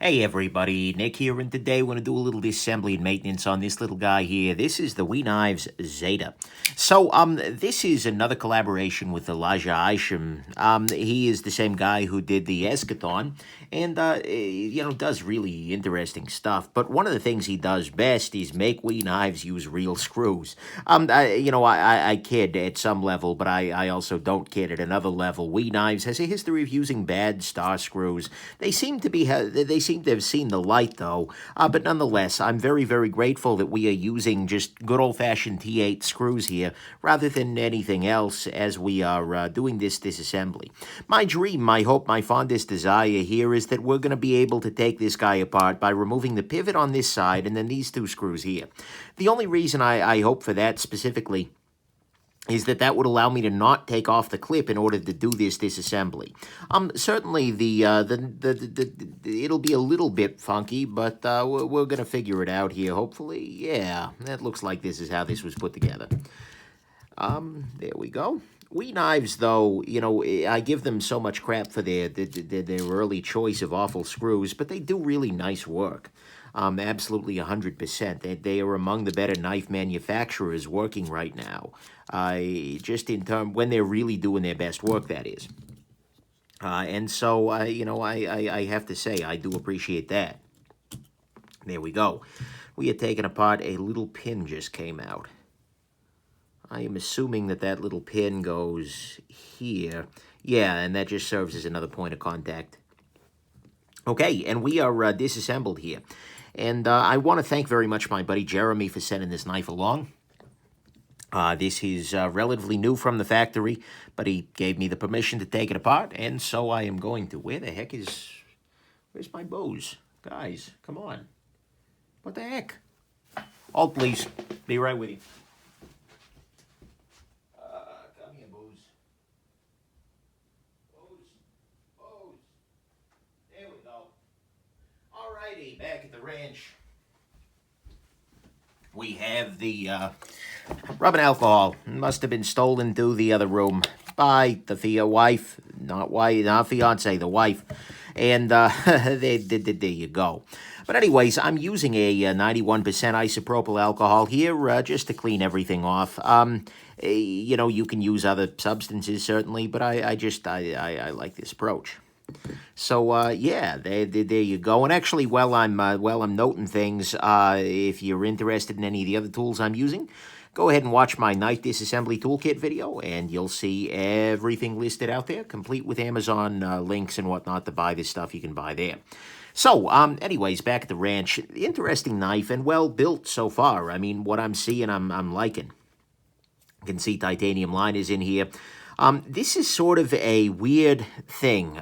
Hey everybody, Nick here, and today we're going to do a little disassembly and maintenance on this little guy here. This is the WE Knives Zeta. So, this is another collaboration with Elijah Isham. He is the same guy who did the Eschaton, and, does really interesting stuff. But one of the things he does best is make WE Knives use real screws. I kid at some level, but I also don't kid at another level. WE Knives has a history of using bad star screws. They seem to have seen the light, though. But nonetheless, I'm very, very grateful that we are using just good old-fashioned T8 screws here, rather than anything else, as we are doing this disassembly. My dream, my hope, my fondest desire here is that we're going to be able to take this guy apart by removing the pivot on this side and then these two screws here. The only reason I hope for that specifically is that would allow me to not take off the clip in order to do this disassembly. Certainly it'll be a little bit funky, but we're going to figure it out here, hopefully. Yeah, that looks like this is how this was put together. There we go. WE Knives, though, I give them so much crap for their early choice of awful screws, but they do really nice work. Absolutely 100%. They are among the better knife manufacturers working right now. Just in terms, when they're really doing their best work, that is. And so, I have to say, I do appreciate that. There we go. We are taking apart a little pin just came out. I am assuming that little pin goes here. Yeah, and that just serves as another point of contact. Okay, and we are disassembled here. And I want to thank very much my buddy Jeremy for sending this knife along. This is relatively new from the factory, but he gave me the permission to take it apart, and so I am going to. Where's my bows? Guys, come on. What the heck? Hold, please. Be right with you. Come here, bows. Bows. There we go. Alrighty, back at the ranch. We have the rubbing alcohol. Must have been stolen to the other room by the wife, not fiance, the wife. And there you go. But anyways, I'm using a 91% isopropyl alcohol here just to clean everything off. You can use other substances certainly, but I like this approach. So yeah, there you go. And actually, while I'm noting things, if you're interested in any of the other tools I'm using, go ahead and watch my knife disassembly toolkit video, and you'll see everything listed out there, complete with Amazon links and whatnot to buy this stuff. You can buy there. So, anyways, back at the ranch, interesting knife and well built so far. I mean, what I'm seeing, I'm liking. You can see titanium line is in here. This is sort of a weird thing.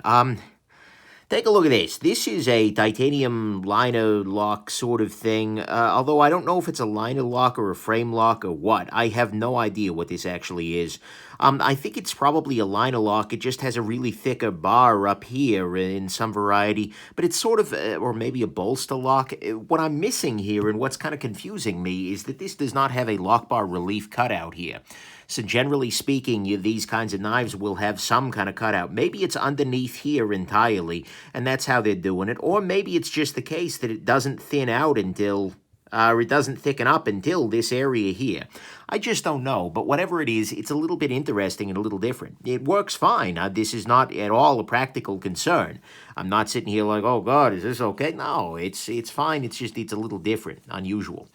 Take a look at this. This is a titanium liner lock sort of thing, although I don't know if it's a liner lock or a frame lock or what. I have no idea what this actually is. I think it's probably a liner lock. It just has a really thicker bar up here in some variety, but it's sort of, or maybe a bolster lock. What I'm missing here and what's kind of confusing me is that this does not have a lock bar relief cutout here. So generally speaking, these kinds of knives will have some kind of cutout. Maybe it's underneath here entirely, and that's how they're doing it. Or maybe it's just the case that it doesn't thin out until, or it doesn't thicken up until this area here. I just don't know, but whatever it is, it's a little bit interesting and a little different. It works fine. This is not at all a practical concern. I'm not sitting here like, oh God, is this okay? No, it's fine. It's just, it's a little different, unusual.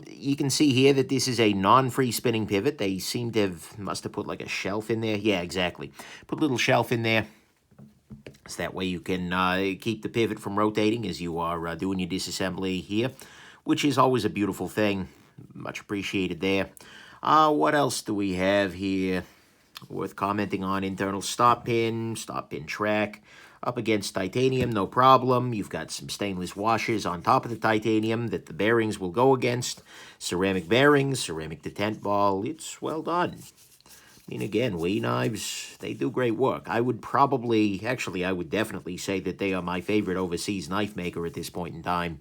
You can see here that this is a non-free spinning pivot. They seem to must have put like a shelf in there. Yeah, exactly. Put a little shelf in there. So that way you can keep the pivot from rotating as you are doing your disassembly here, which is always a beautiful thing. Much appreciated there. What else do we have here? Worth commenting on: internal stop pin track, up against titanium, no problem. You've got some stainless washers on top of the titanium that the bearings will go against. Ceramic bearings, ceramic detent ball. It's well done. I mean, again, WE Knives, they do great work. I would definitely say that they are my favorite overseas knife maker at this point in time.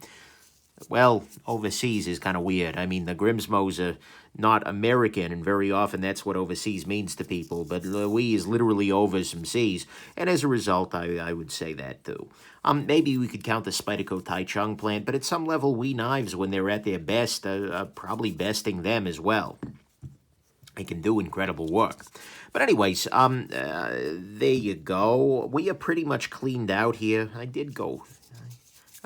well, overseas is kind of weird. I mean, the Grimsmos are not American, and very often that's what overseas means to people. But WE is literally over some seas, and as a result, I would say that too. Maybe we could count the Spyderco Taichung plant, but at some level, WE Knives, when they're at their best, are probably besting them as well. They can do incredible work. But anyways, there you go. We are pretty much cleaned out here. I did go...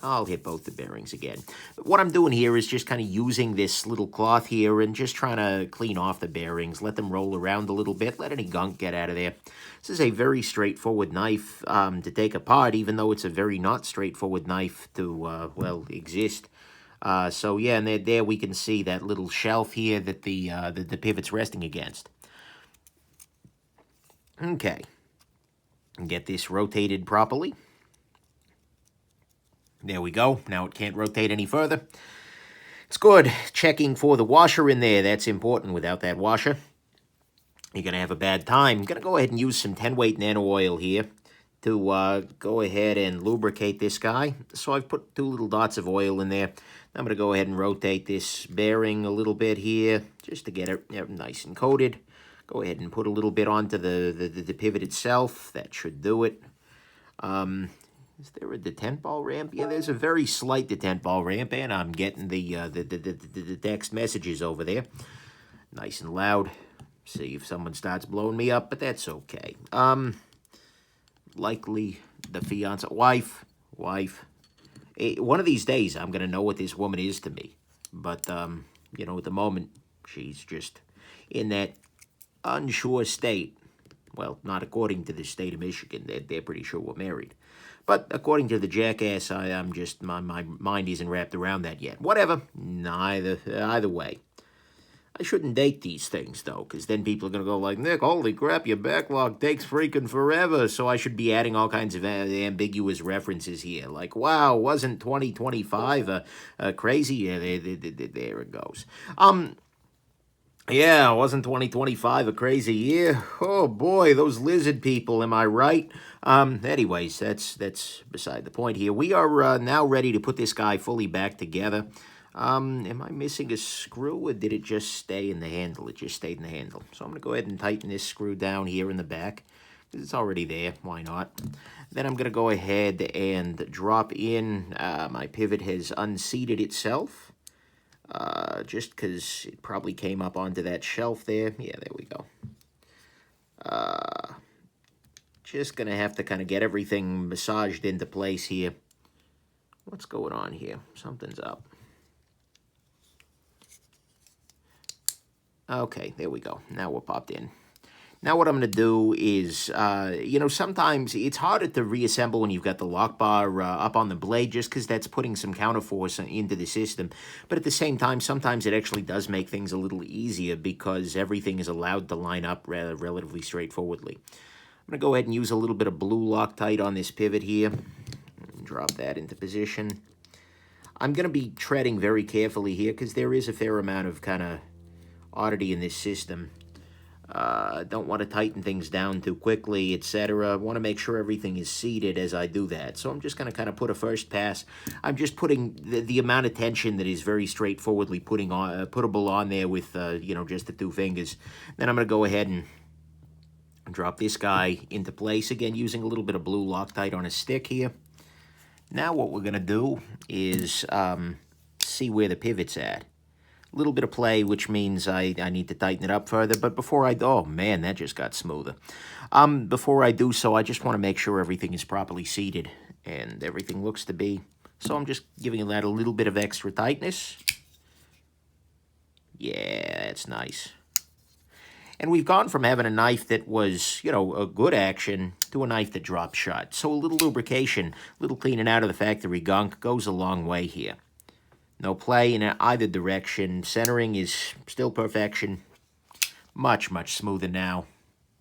I'll hit both the bearings again. What I'm doing here is just kind of using this little cloth here and just trying to clean off the bearings, let them roll around a little bit, let any gunk get out of there. This is a very straightforward knife to take apart, even though it's a very not straightforward knife to, well, exist. So yeah, and there we can see that little shelf here that the pivot's resting against. Okay. Get this rotated properly. There we go. Now it can't rotate any further. It's good. Checking for the washer in there. That's important. Without that washer, you're going to have a bad time. I'm going to go ahead and use some 10-weight nano oil here to go ahead and lubricate this guy. So I've put 2 little dots of oil in there. I'm going to go ahead and rotate this bearing a little bit here just to get it nice and coated. Go ahead and put a little bit onto the pivot itself. That should do it. Is there a detent ball ramp? Yeah, there's a very slight detent ball ramp, and I'm getting the text messages over there. Nice and loud. See if someone starts blowing me up, but that's okay. Likely the fiance, wife. One of these days, I'm going to know what this woman is to me. But, you know, at the moment, she's just in that unsure state. Well, not according to the state of Michigan. They're pretty sure we're married. But according to the jackass, I'm just, my mind isn't wrapped around that yet. Whatever. Either way. I shouldn't date these things, though, because then people are going to go like, Nick, holy crap, your backlog takes freaking forever. So I should be adding all kinds of ambiguous references here. Like, wow, wasn't 2025 crazy? Yeah, there it goes. Yeah, wasn't 2025 a crazy year? Oh boy, those lizard people, am I right? Anyways, that's beside the point here. We are now ready to put this guy fully back together. Am I missing a screw, or did it just stay in the handle? It just stayed in the handle. So I'm going to go ahead and tighten this screw down here in the back, because it's already there. Why not? Then I'm going to go ahead and drop in. My pivot has unseated itself. Just because it probably came up onto that shelf there. Yeah, there we go. Just going to have to kind of get everything massaged into place here. What's going on here? Something's up. Okay, there we go. Now we're popped in. Now what I'm going to do is, you know, sometimes it's harder to reassemble when you've got the lock bar up on the blade, just because that's putting some counterforce into the system. But at the same time, sometimes it actually does make things a little easier because everything is allowed to line up relatively straightforwardly. I'm going to go ahead and use a little bit of blue Loctite on this pivot here. Drop that into position. I'm going to be treading very carefully here because there is a fair amount of kind of oddity in this system. Don't want to tighten things down too quickly, etc. Want to make sure everything is seated as I do that. So I'm just going to kind of put a first pass. I'm just putting the amount of tension that is very straightforwardly puttable on there with, you know, just the 2 fingers. Then I'm going to go ahead and drop this guy into place. Again, using a little bit of blue Loctite on a stick here. Now what we're going to do is see where the pivot's at. A little bit of play, which means I need to tighten it up further. But before I... Oh, man, that just got smoother. Before I do so, I just want to make sure everything is properly seated. And everything looks to be. So I'm just giving that a little bit of extra tightness. Yeah, that's nice. And we've gone from having a knife that was, you know, a good action to a knife that drops shut. So a little lubrication, a little cleaning out of the factory gunk goes a long way here. No play in either direction. Centering is still perfection. Much, much smoother now.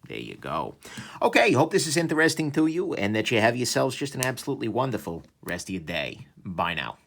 There you go. Okay, hope this is interesting to you and that you have yourselves just an absolutely wonderful rest of your day. Bye now.